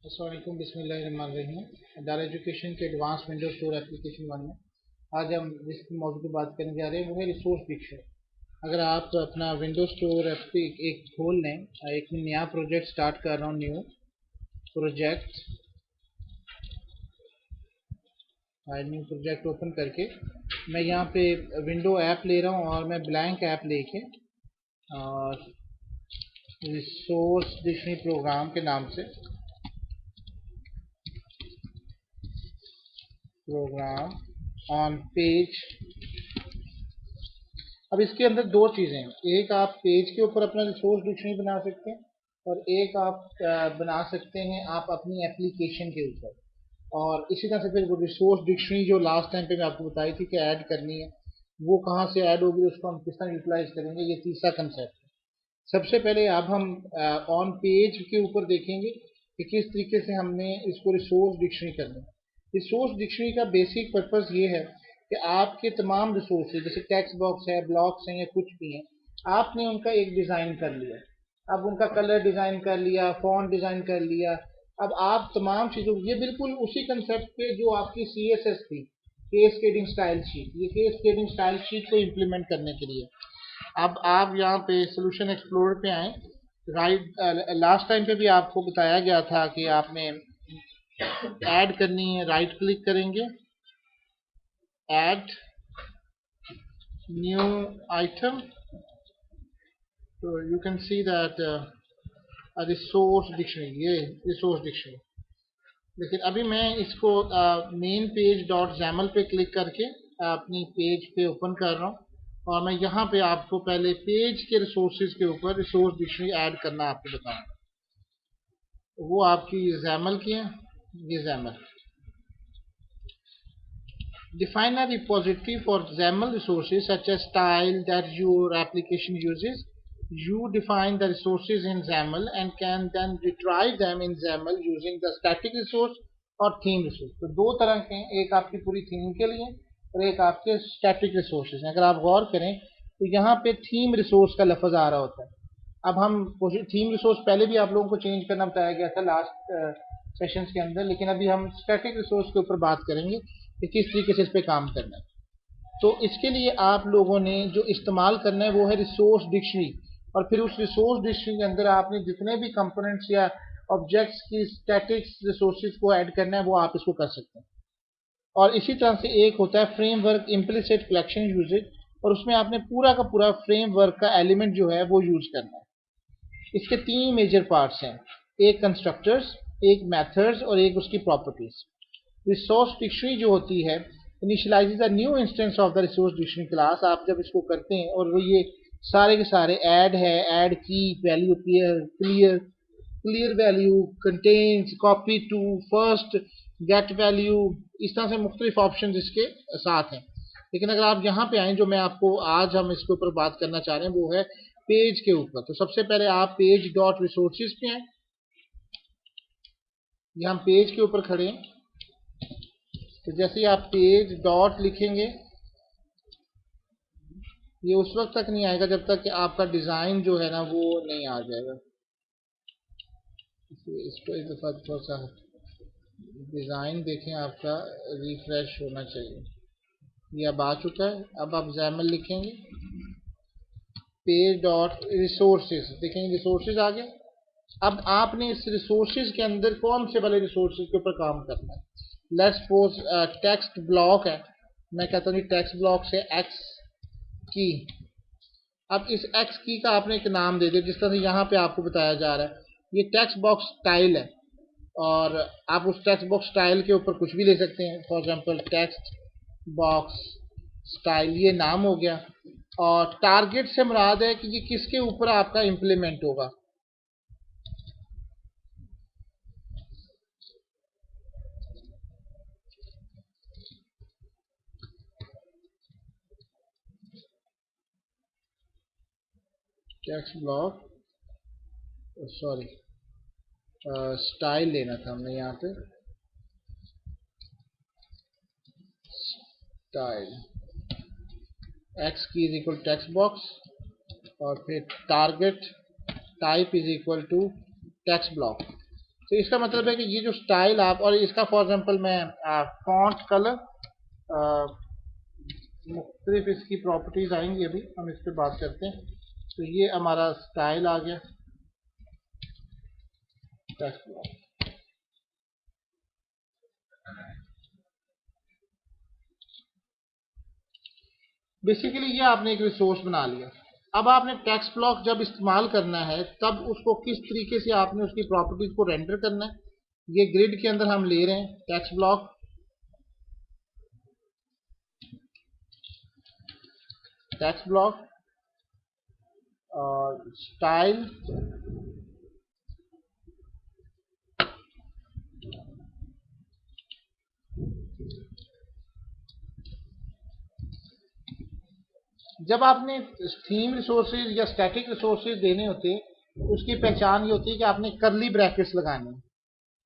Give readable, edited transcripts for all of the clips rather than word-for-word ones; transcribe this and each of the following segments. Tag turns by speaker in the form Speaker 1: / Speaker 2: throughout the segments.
Speaker 1: अस्सलाम वालेकुम, बिस्मिल्लाहिर्रहमानिर्रहीम। अदारा एजुकेशन के एडवांस विंडो स्टोर एप्लीकेशन 1 में आज हम जिस मौजूद की बात करने जा रहे हैं वो है रिसोर्स डिक्शनरी। अगर आप अपना विंडो स्टोर एक खोल लें, एक नया प्रोजेक्ट स्टार्ट कर रहा हूँ, न्यू प्रोजेक्ट ओपन करके मैं यहाँ पे विंडो ऐप ले रहा हूँ और मैं ब्लैंक ऐप लेके और रिसोर्स डिक्शनरी प्रोग्राम के नाम से प्रोग्राम ऑन पेज। अब इसके अंदर दो चीज़ें हैं, एक आप पेज के ऊपर अपना रिसोर्स डिक्शनरी बना सकते हैं और एक आप बना सकते हैं आप अपनी एप्लीकेशन के ऊपर। और इसी तरह से फिर वो रिसोर्स डिक्शनरी जो लास्ट टाइम पे मैं आपको बताई थी कि ऐड करनी है, वो कहाँ से ऐड होगी, उसको हम किस तरह यूटिलाइज करेंगे, ये तीसरा कंसेप्ट है। सबसे पहले अब हम ऑन पेज के ऊपर देखेंगे कि किस तरीके से हमने इसको रिसोर्स डिक्शनरी करना है। रिसोर्स डिक्शनरी का बेसिक पर्पस ये है कि आपके तमाम रिसोर्सेज जैसे टेक्स्ट बॉक्स है, ब्लॉक्स हैं या कुछ भी हैं, आपने उनका एक डिज़ाइन कर लिया, अब उनका कलर डिज़ाइन कर लिया, फॉन्ट डिज़ाइन कर लिया। अब आप तमाम चीज़ों, ये बिल्कुल उसी कंसेप्ट पे जो आपकी CSS थी, केस्केडिंग स्टाइल शीट, ये केस्केडिंग स्टाइल शीट को इम्प्लीमेंट करने के लिए। अब आप यहाँ पे सोल्यूशन एक्सप्लोरर पे आए। राइट, लास्ट टाइम पे भी आपको बताया गया था कि आपने ऐड करनी है, राइट क्लिक करेंगे, ऐड न्यू आइटम, तो you can see that resource dictionary, ये रिसोर्स डिक्शनरी। लेकिन अभी मैं इसको मेन पेज डॉट जैमल पे क्लिक करके अपनी पेज पे ओपन कर रहा हूँ और मैं यहाँ पे आपको पहले पेज के रिसोर्सेज के ऊपर रिसोर्स डिक्शनरी ऐड करना आपको बताऊंगा। वो आपकी जैमल की है, ये Jaimal. Define a repository for XAML resources such as style that your application uses. You define the resources in XAML and can then retrieve them in XAML using the static resource और theme resource. तो दो तरह के हैं, एक आपकी पूरी theme के लिए और एक आपके स्टैटिक रिसोर्सेज हैं। अगर आप गौर करें तो यहाँ पे थीम रिसोर्स का लफ्ज आ रहा होता है। अब हम थीम रिसोर्स पहले भी आप लोगों को चेंज करना बताया गया था लास्ट सेशंस के अंदर, लेकिन अभी हम स्टैटिक रिसोर्स के ऊपर बात करेंगे कि किस तरीके से इस पे काम करना है। तो इसके लिए आप लोगों ने जो इस्तेमाल करना है वो है रिसोर्स डिक्शनरी, और फिर उस रिसोर्स डिक्शनरी के अंदर आपने जितने भी कंपोनेंट्स या ऑब्जेक्ट्स की स्टैटिक्स रिसोर्सेज को ऐड करना है वो आप इसको कर सकते हैं। और इसी तरह से एक होता है फ्रेमवर्क इम्प्लिसिट कलेक्शन यूजेज, और उसमें आपने पूरा का पूरा फ्रेमवर्क का एलिमेंट जो है वो यूज करना है। इसके तीन मेजर पार्ट्स हैं, एक कंस्ट्रक्टर्स, एक मेथड्स और एक उसकी प्रॉपर्टीज। रिसोर्स डिक्शनरी जो होती है initializes a new instance of the resource dictionary class. आप जब इसको करते हैं और वो ये सारे के सारे ऐड है, ऐड की value, clear clear value, contents, copy to, first, get value, इस तरह से मुख्तलिफ ऑप्शन इसके साथ हैं। लेकिन अगर आप यहाँ पे आए, जो मैं आपको आज हम इसके ऊपर बात करना चाह रहे हैं वो है पेज के ऊपर। तो सबसे पहले आप पेज डॉट रिसोर्सेज पे आए, यहाँ पेज के ऊपर खड़े हैं। तो जैसे ही आप पेज डॉट लिखेंगे, ये उस वक्त तक नहीं आएगा जब तक कि आपका डिज़ाइन जो है ना वो नहीं आ जाएगा। इसको एक दफ़ा थोड़ा सा डिज़ाइन देखें, आपका रिफ्रेश होना चाहिए। ये अब आ चुका है। अब आप जैमल लिखेंगे, पेज डॉट रिसोर्सेज, देखेंगे रिसोर्सेज आ गए। अब आपने इस रिसोर्सेज के अंदर कौन से वाले रिसोर्सेज के ऊपर काम करना है। लेट्स सपोज टेक्स्ट ब्लॉक है, मैं कहता हूँ टेक्स्ट ब्लॉक से एक्स की। अब इस एक्स की का आपने एक नाम दे दिया, जिस तरह से यहाँ पे आपको बताया जा रहा है। ये टेक्स्ट बॉक्स स्टाइल है और आप उस टेक्स्ट बॉक्स स्टाइल के ऊपर कुछ भी ले सकते हैं। For example text box style, ये नाम हो गया। और टारगेट से मुराद है कि ये किसके ऊपर आपका इम्प्लीमेंट होगा। टेक्स्ट ब्लॉक, सॉरी, स्टाइल लेना था हमने यहाँ पे, स्टाइल एक्स की इज इक्वल टेक्स्ट बॉक्स और फिर target type is equal to text block. तो इसका मतलब है कि ये जो स्टाइल आप, और इसका फॉर एग्जांपल मैं फॉन्ट कलर, मुख्तलिफ इसकी प्रॉपर्टीज आएंगी, अभी हम इस पर बात करते हैं। तो ये हमारा स्टाइल आ गया टेक्स्ट ब्लॉक। बेसिकली ये आपने एक रिसोर्स बना लिया। अब आपने टेक्स्ट ब्लॉक जब इस्तेमाल करना है तब उसको किस तरीके से आपने उसकी प्रॉपर्टीज को रेंडर करना है, ये ग्रिड के अंदर हम ले रहे हैं टेक्स्ट ब्लॉक। टेक्स्ट ब्लॉक और स्टाइल, जब आपने थीम रिसोर्सेज या स्टैटिक रिसोर्सेज देने होते हैं तो उसकी पहचान ये होती है कि आपने करली ब्रैकेट्स लगाने हैं।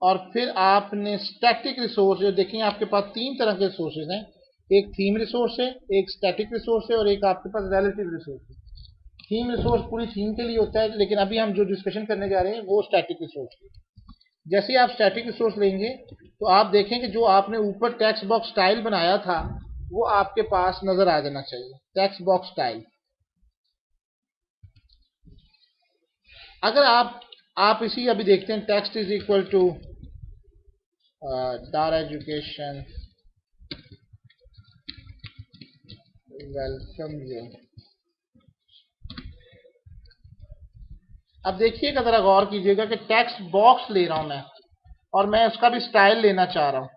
Speaker 1: और फिर आपने स्टैटिक रिसोर्स, जो देखें आपके पास तीन तरह के रिसोर्सेज हैं, एक थीम रिसोर्स है, एक स्टैटिक रिसोर्स है और एक आपके पास रिलेटिव रिसोर्स है। थीम रिसोर्स पूरी थीम के लिए होता है, लेकिन अभी हम जो डिस्कशन करने जा रहे हैं वो स्टैटिक रिसोर्स है। जैसे ही आप स्टैटिक रिसोर्स लेंगे तो आप देखें कि जो आपने ऊपर टेक्स्ट बॉक्स स्टाइल बनाया था वो आपके पास नजर आ जाना चाहिए, टेक्स्ट बॉक्स स्टाइल। अगर आप इसी अभी देखते हैं, टेक्स्ट इज इक्वल टू दार एजुकेशन वेलकम यू। अब देखिएगा, जरा गौर कीजिएगा कि टेक्स्ट बॉक्स ले रहा हूं मैं और मैं उसका भी स्टाइल लेना चाह रहा हूं,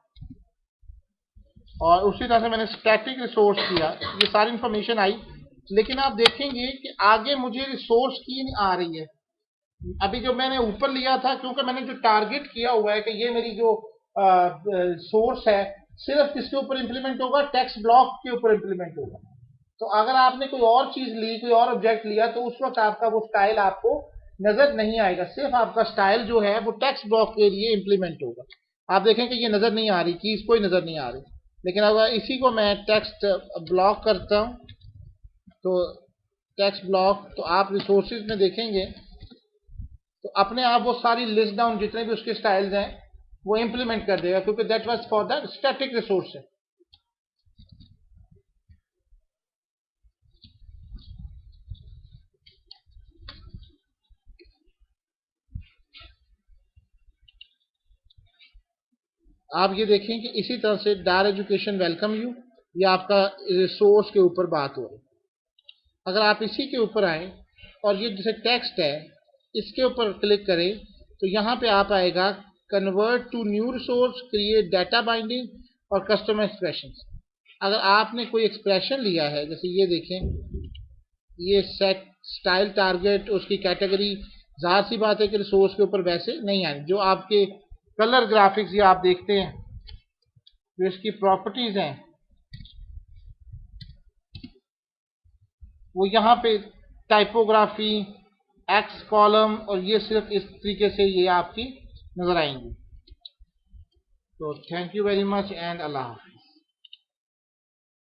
Speaker 1: और उसी तरह से मैंने स्टैटिक रिसोर्स किया, ये सारी इंफॉर्मेशन आई। लेकिन आप देखेंगे कि आगे मुझे रिसोर्स की नहीं आ रही है। अभी जो मैंने ऊपर लिया था, क्योंकि मैंने जो टारगेट किया हुआ है कि ये मेरी जो सोर्स है सिर्फ किसके ऊपर इंप्लीमेंट होगा, टेक्स्ट ब्लॉक के ऊपर इंप्लीमेंट होगा। तो अगर आपने कोई और चीज ली, कोई और ऑब्जेक्ट लिया, तो उस वक्त आपका वो स्टाइल आपको नजर नहीं आएगा, सिर्फ आपका स्टाइल जो है वो टेक्स्ट ब्लॉक के लिए इंप्लीमेंट होगा। आप देखें कि ये नजर नहीं आ रही, चीज कोई नजर नहीं आ रही। लेकिन अगर इसी को मैं टेक्स्ट ब्लॉक करता हूं, तो टेक्स्ट ब्लॉक, तो आप रिसोर्सेज में देखेंगे तो अपने आप वो सारी लिस्ट डाउन जितने भी उसके स्टाइल्स हैं वो इंप्लीमेंट कर देगा, क्योंकि that was for the static resource है। आप ये देखें कि इसी तरह से डार एजुकेशन वेलकम यू, ये आपका रिसोर्स के ऊपर बात हो रही है। अगर आप इसी के ऊपर आए और ये जैसे टेक्स्ट है इसके ऊपर क्लिक करें तो यहाँ पे आप आएगा convert to new resource, create data binding और कस्टम एक्सप्रेशन। अगर आपने कोई एक्सप्रेशन लिया है, जैसे ये देखें, ये सेट स्टाइल टारगेट, उसकी कैटेगरी, जाहिर सी बात है कि रिसोर्स के ऊपर वैसे नहीं आए। जो आपके कलर ग्राफिक्स ये आप देखते हैं, जो इसकी प्रॉपर्टीज हैं वो यहाँ पे टाइपोग्राफी, एक्स कॉलम, और ये सिर्फ इस तरीके से ये आपकी नजर आएंगी। तो thank you very much and अल्लाह हाफ़िज़।